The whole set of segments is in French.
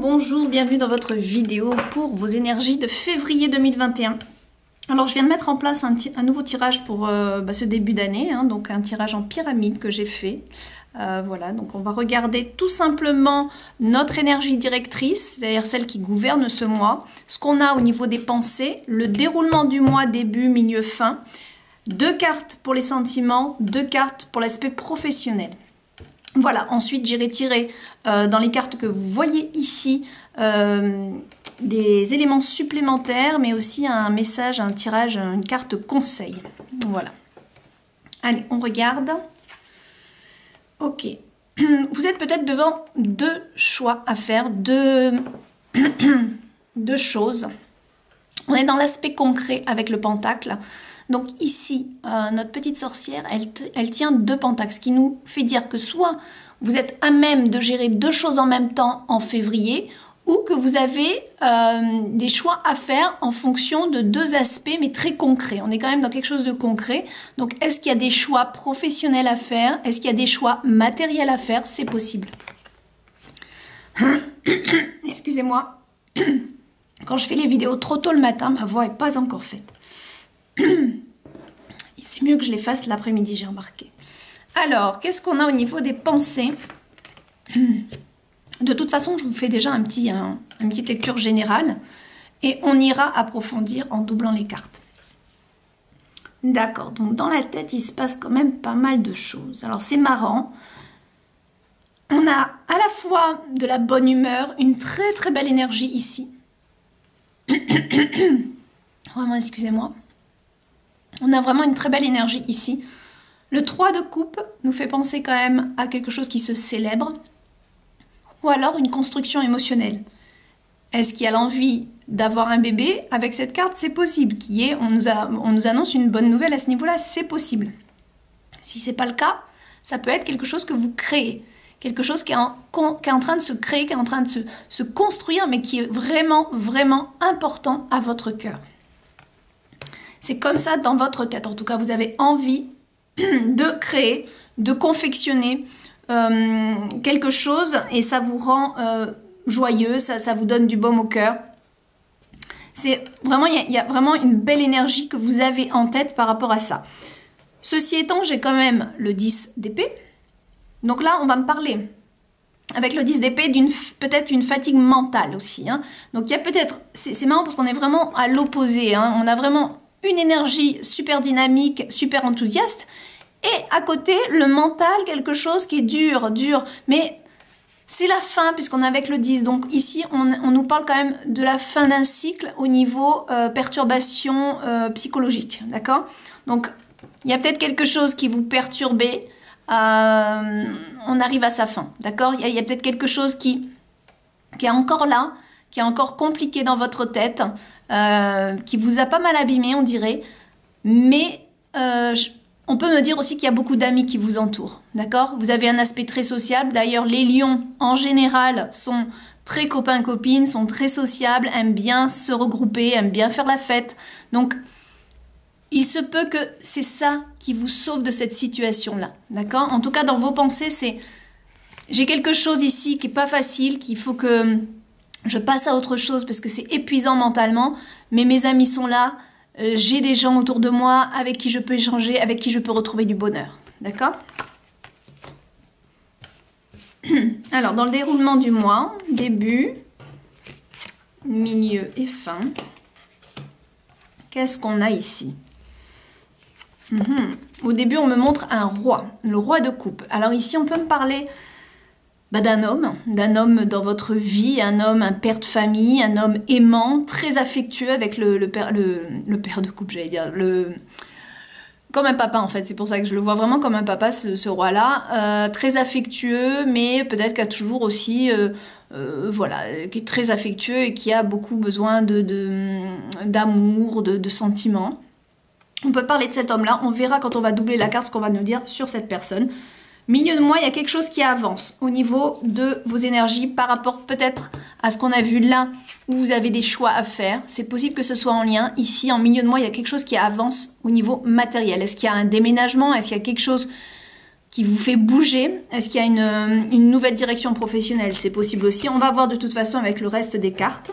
bonjour, bienvenue dans votre vidéo pour vos énergies de février 2021. Alors je viens de mettre en place un nouveau tirage pour ce début d'année, hein, donc un tirage en pyramide que j'ai fait. Voilà, donc on va regarder tout simplement notre énergie directrice, c'est-à-dire celle qui gouverne ce mois, ce qu'on a au niveau des pensées, le déroulement du mois, début, milieu, fin, 2 cartes pour les sentiments, 2 cartes pour l'aspect professionnel. Voilà, ensuite j'irai tirer dans les cartes que vous voyez ici des éléments supplémentaires, mais aussi un message, un tirage, une carte conseil. Voilà. Allez, on regarde. Ok. Vous êtes peut-être devant 2 choix à faire, deux choses. On est dans l'aspect concret avec le pentacle. Donc ici, notre petite sorcière, elle tient 2 pentacles, ce qui nous fait dire que soit vous êtes à même de gérer 2 choses en même temps en février, ou que vous avez des choix à faire en fonction de 2 aspects, mais très concrets. On est quand même dans quelque chose de concret. Donc est-ce qu'il y a des choix professionnels à faire? Est-ce qu'il y a des choix matériels à faire? C'est possible. Excusez-moi. Quand je fais les vidéos trop tôt le matin, ma voix n'est pas encore faite. C'est mieux que je les fasse l'après-midi, j'ai remarqué. Alors, qu'est-ce qu'on a au niveau des pensées? De toute façon, je vous fais déjà une petite lecture générale et on ira approfondir en doublant les cartes. D'accord, donc dans la tête, il se passe quand même pas mal de choses. Alors, c'est marrant. On a à la fois de la bonne humeur, une très très belle énergie ici. Vraiment, excusez-moi. On a vraiment une très belle énergie ici. Le 3 de coupe nous fait penser quand même à quelque chose qui se célèbre. Ou alors une construction émotionnelle. Est-ce qu'il y a l'envie d'avoir un bébé? Avec cette carte, c'est possible. On nous annonce une bonne nouvelle à ce niveau-là, c'est possible. Si ce n'est pas le cas, ça peut être quelque chose que vous créez. Quelque chose qui est en train de se créer, qui est en train de se construire, mais qui est vraiment, vraiment important à votre cœur. C'est comme ça dans votre tête. En tout cas, vous avez envie de créer, de confectionner quelque chose et ça vous rend joyeux, ça vous donne du baume au cœur. C'est vraiment, il y a vraiment une belle énergie que vous avez en tête par rapport à ça. Ceci étant, j'ai quand même le 10 d'épée. Donc là, on va me parler avec le 10 d'épée peut-être une fatigue mentale aussi. Hein. Donc il y a peut-être, c'est marrant parce qu'on est vraiment à l'opposé. Hein. On a vraiment une énergie super dynamique, super enthousiaste. Et à côté, le mental, quelque chose qui est dur, mais c'est la fin puisqu'on est avec le 10. Donc ici, on nous parle quand même de la fin d'un cycle au niveau perturbation psychologique, d'accord? Donc, il y a peut-être quelque chose qui vous perturbait, on arrive à sa fin, d'accord? Il y a peut-être quelque chose qui est encore là, qui est encore compliqué dans votre tête, qui vous a pas mal abîmé, on dirait, mais on peut me dire aussi qu'il y a beaucoup d'amis qui vous entourent, d'accord? Vous avez un aspect très sociable. D'ailleurs, les lions, en général, sont très copains-copines, sont très sociables, aiment bien se regrouper, aiment bien faire la fête. Donc, il se peut que c'est ça qui vous sauve de cette situation-là, d'accord? En tout cas, dans vos pensées, c'est... J'ai quelque chose ici qui n'est pas facile, qu'il faut que je passe à autre chose parce que c'est épuisant mentalement, mais mes amis sont là. J'ai des gens autour de moi avec qui je peux échanger, avec qui je peux retrouver du bonheur. D'accord? Alors, dans le déroulement du mois, début, milieu et fin, qu'est-ce qu'on a ici? Au début, on me montre un roi, le roi de coupe. Alors ici, on peut me parler d'un homme dans votre vie, un père de famille, un homme aimant, très affectueux avec le père de couple, j'allais dire, comme un papa en fait, c'est pour ça que je le vois vraiment comme un papa, ce roi-là, très affectueux, mais peut-être qu'il a toujours aussi, voilà, qui est très affectueux et qui a beaucoup besoin d'amour, de sentiments. On peut parler de cet homme-là, on verra quand on va doubler la carte ce qu'on va nous dire sur cette personne. Milieu de mois, il y a quelque chose qui avance au niveau de vos énergies par rapport peut-être à ce qu'on a vu là où vous avez des choix à faire. C'est possible que ce soit en lien. Ici, en milieu de mois, il y a quelque chose qui avance au niveau matériel. Est-ce qu'il y a un déménagement? Est-ce qu'il y a quelque chose qui vous fait bouger? Est-ce qu'il y a une nouvelle direction professionnelle? C'est possible aussi. On va voir de toute façon avec le reste des cartes.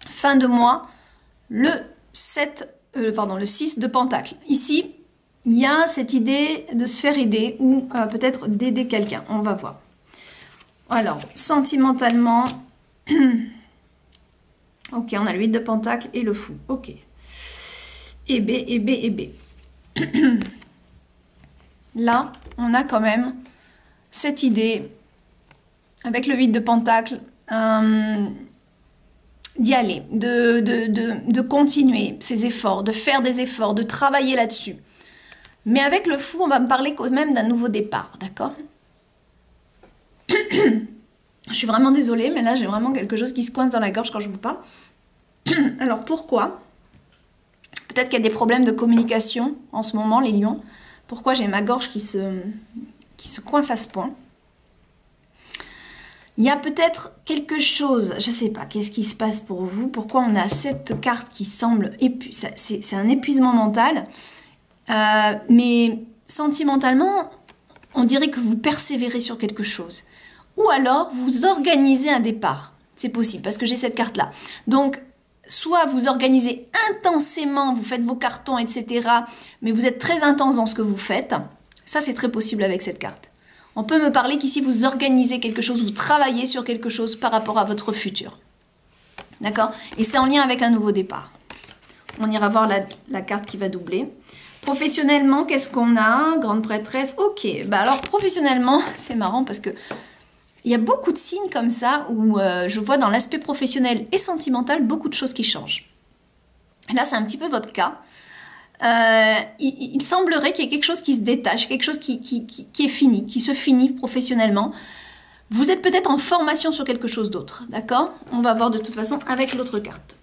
Fin de mois, le 6 de Pentacle. Ici, il y a cette idée de se faire aider ou peut-être d'aider quelqu'un. On va voir. Alors, sentimentalement, ok, on a le 8 de Pentacle et le fou. Ok. Et B. Là, on a quand même cette idée, avec le 8 de Pentacle, d'y aller, de continuer ses efforts, de faire des efforts, de travailler là-dessus. Mais avec le fou, on va me parler quand même d'un nouveau départ, d'accord? Je suis vraiment désolée, mais là, j'ai vraiment quelque chose qui se coince dans la gorge quand je vous parle. Alors, pourquoi? Peut-être qu'il y a des problèmes de communication en ce moment, les lions. Pourquoi j'ai ma gorge qui se coince à ce point? Il y a peut-être quelque chose, je ne sais pas, qu'est-ce qui se passe pour vous? Pourquoi on a cette carte qui semble... C'est un épuisement mental. Mais sentimentalement, on dirait que vous persévérez sur quelque chose. Ou alors, vous organisez un départ. C'est possible, parce que j'ai cette carte-là. Donc, soit vous organisez intensément, vous faites vos cartons, etc. Mais vous êtes très intense dans ce que vous faites. Ça, c'est très possible avec cette carte. On peut me parler qu'ici, vous organisez quelque chose, vous travaillez sur quelque chose par rapport à votre futur. D'accord? Et c'est en lien avec un nouveau départ. On ira voir la carte qui va doubler. Professionnellement, qu'est-ce qu'on a? Grande prêtresse. Ok. Bah alors, professionnellement, c'est marrant parce que il y a beaucoup de signes comme ça où je vois dans l'aspect professionnel et sentimental beaucoup de choses qui changent. Là, c'est un petit peu votre cas. Il semblerait qu'il y ait quelque chose qui se détache, quelque chose qui est fini, qui se finit professionnellement. Vous êtes peut-être en formation sur quelque chose d'autre, d'accord? On va voir de toute façon avec l'autre carte.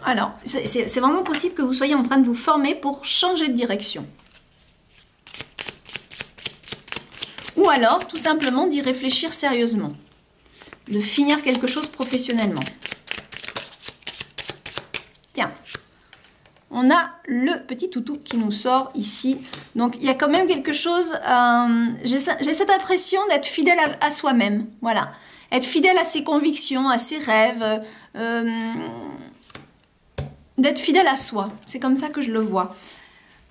Alors, c'est vraiment possible que vous soyez en train de vous former pour changer de direction. Ou alors, tout simplement, d'y réfléchir sérieusement. De finir quelque chose professionnellement. Tiens. On a le petit toutou qui nous sort ici. Donc, il y a quand même quelque chose... j'ai cette impression d'être fidèle à soi-même. Voilà. Être fidèle à ses convictions, à ses rêves. D'être fidèle à soi. C'est comme ça que je le vois.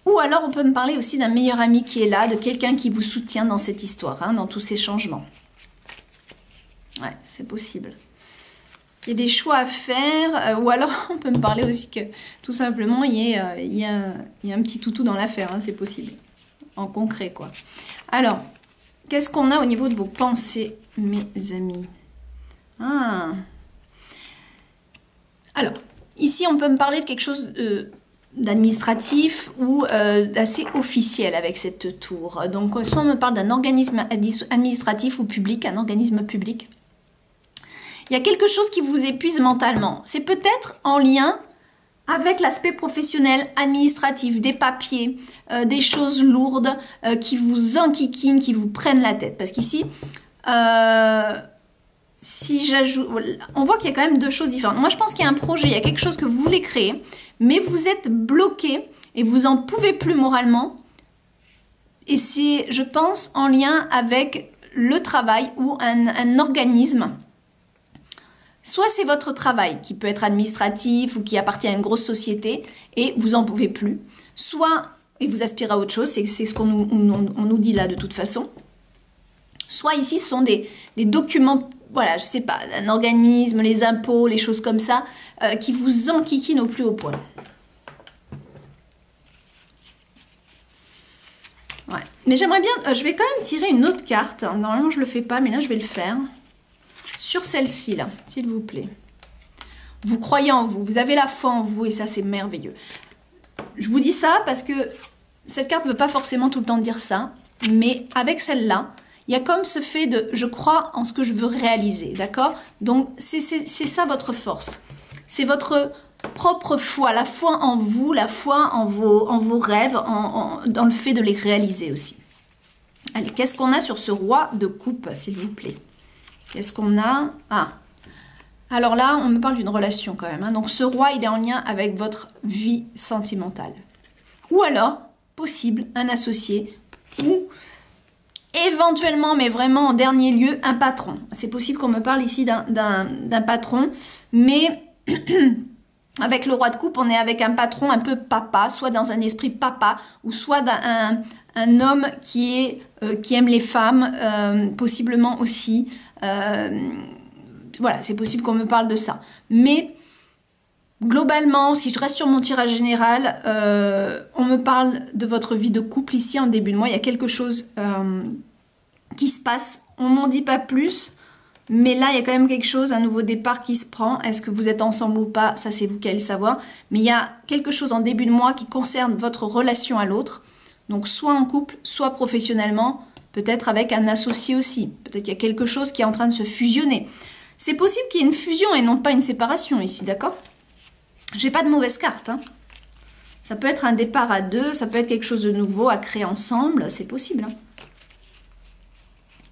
Ou alors, on peut me parler aussi d'un meilleur ami qui est là, de quelqu'un qui vous soutient dans cette histoire, hein, dans tous ces changements. Ouais, c'est possible. Il y a des choix à faire, ou alors on peut me parler aussi que tout simplement il y a un petit toutou dans l'affaire, hein, c'est possible. En concret, quoi. Alors, qu'est-ce qu'on a au niveau de vos pensées, mes amis? Alors, ici on peut me parler de quelque chose d'administratif ou d'assez officiel avec cette tour. Donc, soit on me parle d'un organisme administratif ou public, un organisme public. Il y a quelque chose qui vous épuise mentalement. C'est peut-être en lien avec l'aspect professionnel, administratif, des papiers, des choses lourdes qui vous enquiquinent, qui vous prennent la tête. Parce qu'ici, si j'ajoute... On voit qu'il y a quand même deux choses différentes. Moi, je pense qu'il y a un projet, il y a quelque chose que vous voulez créer, mais vous êtes bloqué et vous n'en pouvez plus moralement. Et c'est, je pense, en lien avec le travail ou un organisme. Soit c'est votre travail qui peut être administratif ou qui appartient à une grosse société et vous n'en pouvez plus. Soit, et vous aspirez à autre chose, c'est ce qu'on nous dit là de toute façon. Soit ici, ce sont des documents, voilà, je sais pas, un organisme, les impôts, les choses comme ça, qui vous enquiquinent au plus haut point. Ouais. Mais j'aimerais bien, je vais quand même tirer une autre carte. Normalement, je ne le fais pas, mais là, je vais le faire. Sur celle-ci, là, s'il vous plaît. Vous croyez en vous, vous avez la foi en vous et ça, c'est merveilleux. Je vous dis ça parce que cette carte ne veut pas forcément tout le temps dire ça, mais avec celle-là, il y a comme ce fait de « je crois en ce que je veux réaliser », d'accord? Donc, c'est ça votre force. C'est votre propre foi, la foi en vous, la foi en vos rêves, dans le fait de les réaliser aussi. Allez, qu'est-ce qu'on a sur ce roi de coupe, s'il vous plaît? Qu'est-ce qu'on a? Ah, alors là, on me parle d'une relation quand même. Hein. Donc ce roi, il est en lien avec votre vie sentimentale. Ou alors, possible, un associé ou Éventuellement, mais vraiment en dernier lieu, un patron. C'est possible qu'on me parle ici d'un patron, mais avec le roi de coupe, on est avec un patron un peu papa, soit dans un esprit papa, ou soit un homme qui aime les femmes, possiblement aussi. Voilà, c'est possible qu'on me parle de ça. Mais globalement, si je reste sur mon tirage général, on me parle de votre vie de couple ici en début de mois. Il y a quelque chose qui se passe. On m'en dit pas plus, mais là, il y a quand même quelque chose, un nouveau départ qui se prend. Est-ce que vous êtes ensemble ou pas? Ça, c'est vous qui allez le savoir. Mais il y a quelque chose en début de mois qui concerne votre relation à l'autre. Donc, soit en couple, soit professionnellement, peut-être avec un associé aussi. Peut-être qu'il y a quelque chose qui est en train de se fusionner. C'est possible qu'il y ait une fusion et non pas une séparation ici, d'accord? J'ai pas de mauvaise carte, hein. Ça peut être un départ à deux, ça peut être quelque chose de nouveau à créer ensemble, c'est possible. Hein.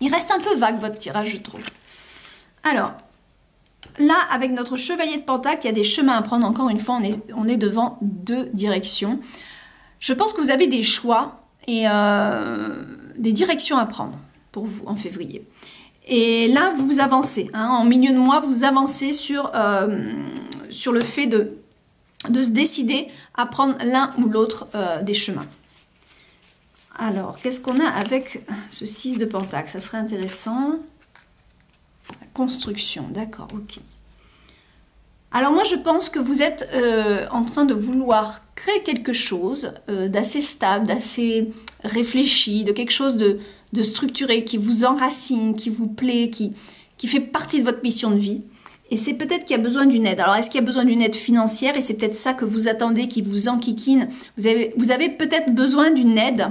Il reste un peu vague votre tirage, je trouve. Alors, là, avec notre chevalier de pentacle, il y a des chemins à prendre. Encore une fois, on est devant deux directions. Je pense que vous avez des choix et des directions à prendre pour vous en février. Et là, vous avancez. Hein, en milieu de mois, vous avancez sur le fait de se décider à prendre l'un ou l'autre des chemins. Alors, qu'est-ce qu'on a avec ce 6 de pentacle? Ça serait intéressant. La construction, d'accord, ok. Alors moi, je pense que vous êtes en train de vouloir créer quelque chose d'assez stable, d'assez réfléchi, de quelque chose de structuré, qui vous enracine, qui vous plaît, qui fait partie de votre mission de vie. Et c'est peut-être qu'il y a besoin d'une aide. Alors, est-ce qu'il y a besoin d'une aide financière? Et c'est peut-être ça que vous attendez, qui vous enquiquine. Vous avez peut-être besoin d'une aide,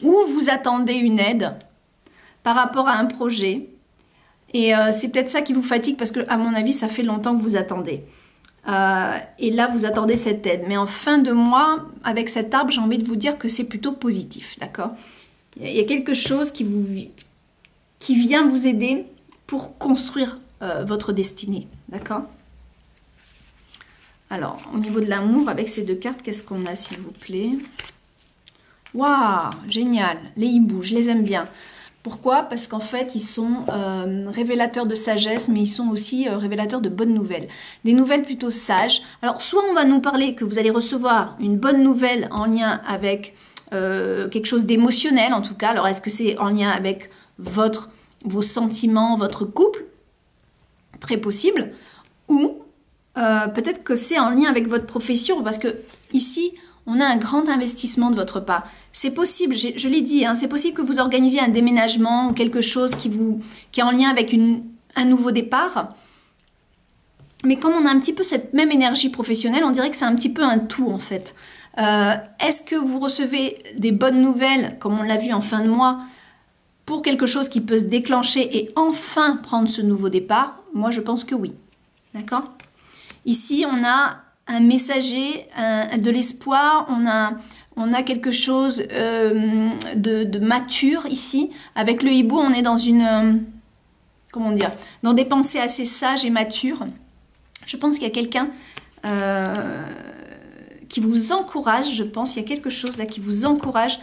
ou vous attendez une aide par rapport à un projet. Et c'est peut-être ça qui vous fatigue, parce que, à mon avis, ça fait longtemps que vous attendez. Et là, vous attendez cette aide. Mais en fin de mois, avec cet arbre, j'ai envie de vous dire que c'est plutôt positif, d'accord? Il y a quelque chose qui vient vous aider pour construire votre destinée, d'accord? Alors, au niveau de l'amour, avec ces deux cartes, qu'est-ce qu'on a, s'il vous plaît? Waouh, génial, les hiboux, je les aime bien. Pourquoi? Parce qu'en fait, ils sont révélateurs de sagesse, mais ils sont aussi révélateurs de bonnes nouvelles. Des nouvelles plutôt sages. Alors, soit on va nous parler que vous allez recevoir une bonne nouvelle en lien avec quelque chose d'émotionnel, en tout cas. Alors, est-ce que c'est en lien avec vos sentiments, votre couple? Très possible. Ou peut-être que c'est en lien avec votre profession, parce que ici, on a un grand investissement de votre part. C'est possible, je l'ai dit, hein, c'est possible que vous organisiez un déménagement ou quelque chose qui est en lien avec un nouveau départ. Mais comme on a un petit peu cette même énergie professionnelle, on dirait que c'est un petit peu un tout en fait. Est-ce que vous recevez des bonnes nouvelles, comme on l'a vu en fin de mois, pour quelque chose qui peut se déclencher et enfin prendre ce nouveau départ? Moi, je pense que oui. D'accord? Ici, on a un messager, de l'espoir, on a quelque chose de mature ici. Avec le hibou, on est dans comment dire, dans des pensées assez sages et matures. Je pense qu'il y a quelqu'un qui vous encourage, je pense, il y a quelque chose là qui vous encourage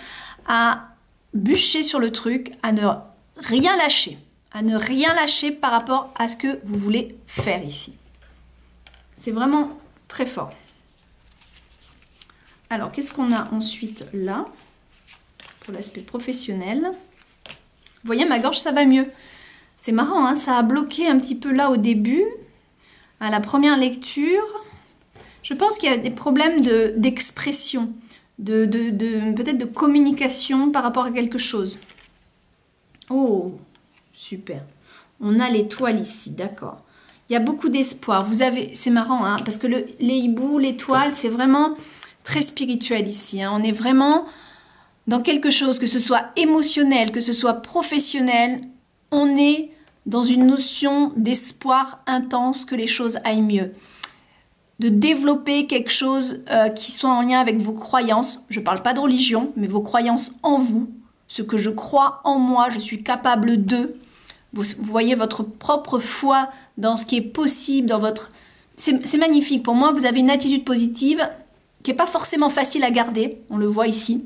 à bûcher sur le truc, à ne rien lâcher. À ne rien lâcher par rapport à ce que vous voulez faire ici. C'est vraiment très fort. Alors, qu'est-ce qu'on a ensuite là pour l'aspect professionnel? Vous voyez, ma gorge, ça va mieux. C'est marrant, hein, ça a bloqué un petit peu là au début, à la première lecture. Je pense qu'il y a des problèmes d'expression, peut-être de communication par rapport à quelque chose. Oh, super. On a l'étoile ici, d'accord. Il y a beaucoup d'espoir. C'est marrant, hein, parce que les hiboux, l'étoile, c'est vraiment très spirituel ici. Hein. On est vraiment dans quelque chose, que ce soit émotionnel, que ce soit professionnel. On est dans une notion d'espoir intense que les choses aillent mieux. De développer quelque chose qui soit en lien avec vos croyances. Je ne parle pas de religion, mais vos croyances en vous. Ce que je crois en moi, je suis capable de. Vous voyez votre propre foi dans ce qui est possible, dans votre... C'est magnifique. Pour moi, vous avez une attitude positive qui n'est pas forcément facile à garder. On le voit ici.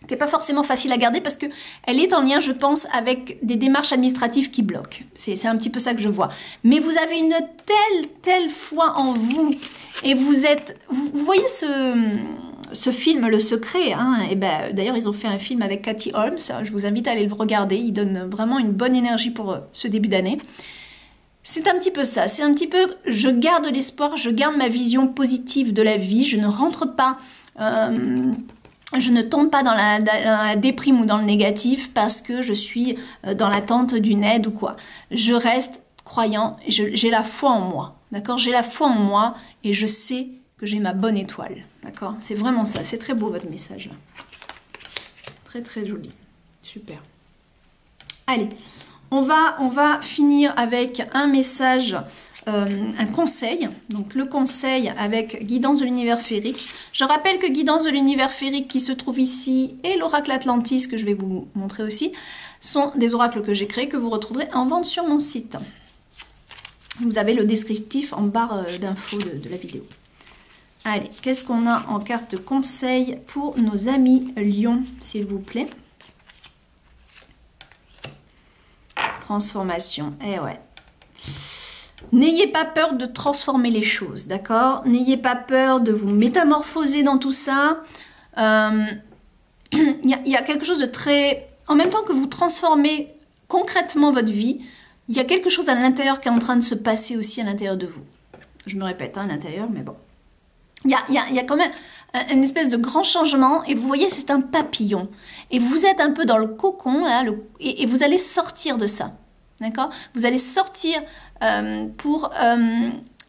qui n'est pas forcément facile à garder parce qu'elle est en lien, je pense, avec des démarches administratives qui bloquent. C'est un petit peu ça que je vois. Mais vous avez une telle foi en vous et vous voyez ce film, Le Secret, hein, et ben, d'ailleurs ils ont fait un film avec Cathy Holmes, je vous invite à aller le regarder, il donne vraiment une bonne énergie pour ce début d'année. C'est un petit peu ça, c'est un petit peu, je garde l'espoir, je garde ma vision positive de la vie, je ne rentre pas... je ne tombe pas dans la déprime ou dans le négatif parce que je suis dans l'attente d'une aide ou quoi. Je reste croyant, j'ai la foi en moi, d'accord? J'ai la foi en moi et je sais que j'ai ma bonne étoile, d'accord? C'est vraiment ça, c'est très beau votre message là. Très très joli, super. Allez, on va finir avec un message... un conseil, donc le conseil avec Guidance de l'univers féerique. Je rappelle que Guidance de l'univers féerique qui se trouve ici et l'oracle Atlantis que je vais vous montrer aussi sont des oracles que j'ai créés que vous retrouverez en vente sur mon site. Vous avez le descriptif en barre d'infos de la vidéo. Allez, qu'est-ce qu'on a en carte conseil pour nos amis Lion, s'il vous plaît? Transformation, eh ouais. N'ayez pas peur de transformer les choses, d'accord? N'ayez pas peur de vous métamorphoser dans tout ça. Il y a quelque chose de très... En même temps que vous transformez concrètement votre vie, il y a quelque chose à l'intérieur qui est en train de se passer aussi à l'intérieur de vous. Je me répète, hein, à l'intérieur, mais bon. Il y a quand même une espèce de grand changement et vous voyez, c'est un papillon. Et vous êtes un peu dans le cocon là, et vous allez sortir de ça. D'accord? Vous allez sortir pour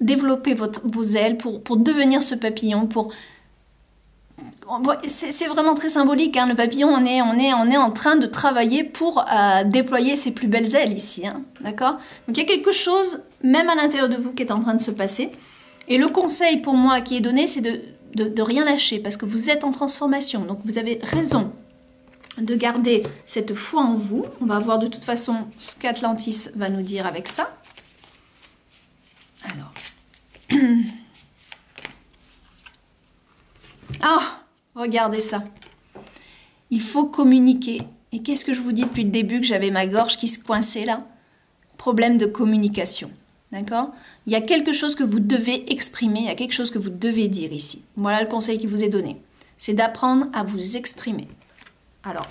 développer vos ailes, pour devenir ce papillon. C'est vraiment très symbolique, hein, le papillon, on est en train de travailler pour déployer ses plus belles ailes ici. Hein, d'accord? Donc il y a quelque chose, même à l'intérieur de vous, qui est en train de se passer. Et le conseil pour moi qui est donné, c'est de rien lâcher parce que vous êtes en transformation. Donc vous avez raison de garder cette foi en vous. On va voir de toute façon ce qu'Atlantis va nous dire avec ça. Alors. Ah, regardez ça. Il faut communiquer. Et qu'est-ce que je vous dis depuis le début que j'avais ma gorge qui se coinçait là? Problème de communication. D'accord? Il y a quelque chose que vous devez exprimer, il y a quelque chose que vous devez dire ici. Voilà le conseil qui vous est donné. C'est d'apprendre à vous exprimer. Alors,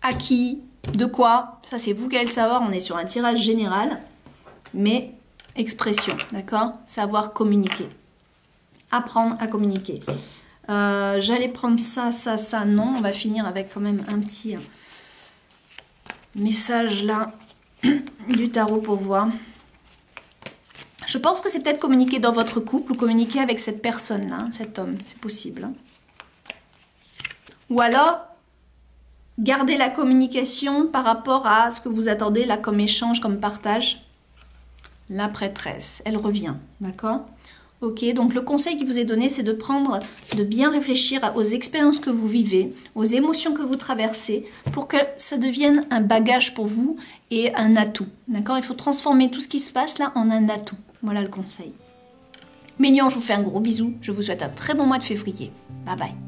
à qui? De quoi? Ça, c'est vous qui allez le savoir. On est sur un tirage général. Mais expression, d'accord? Savoir communiquer. Apprendre à communiquer. J'allais prendre ça, non. On va finir avec quand même un petit message là du tarot pour voir. Je pense que c'est peut-être communiquer dans votre couple ou communiquer avec cette personne-là, cet homme, c'est possible. Hein. Ou alors, garder la communication par rapport à ce que vous attendez là comme échange, comme partage. La prêtresse, elle revient, d'accord? Ok, donc le conseil qui vous est donné, c'est de bien réfléchir aux expériences que vous vivez, aux émotions que vous traversez, pour que ça devienne un bagage pour vous et un atout. D'accord? Il faut transformer tout ce qui se passe là en un atout. Voilà le conseil. Mes lions, je vous fais un gros bisou. Je vous souhaite un très bon mois de février. Bye bye.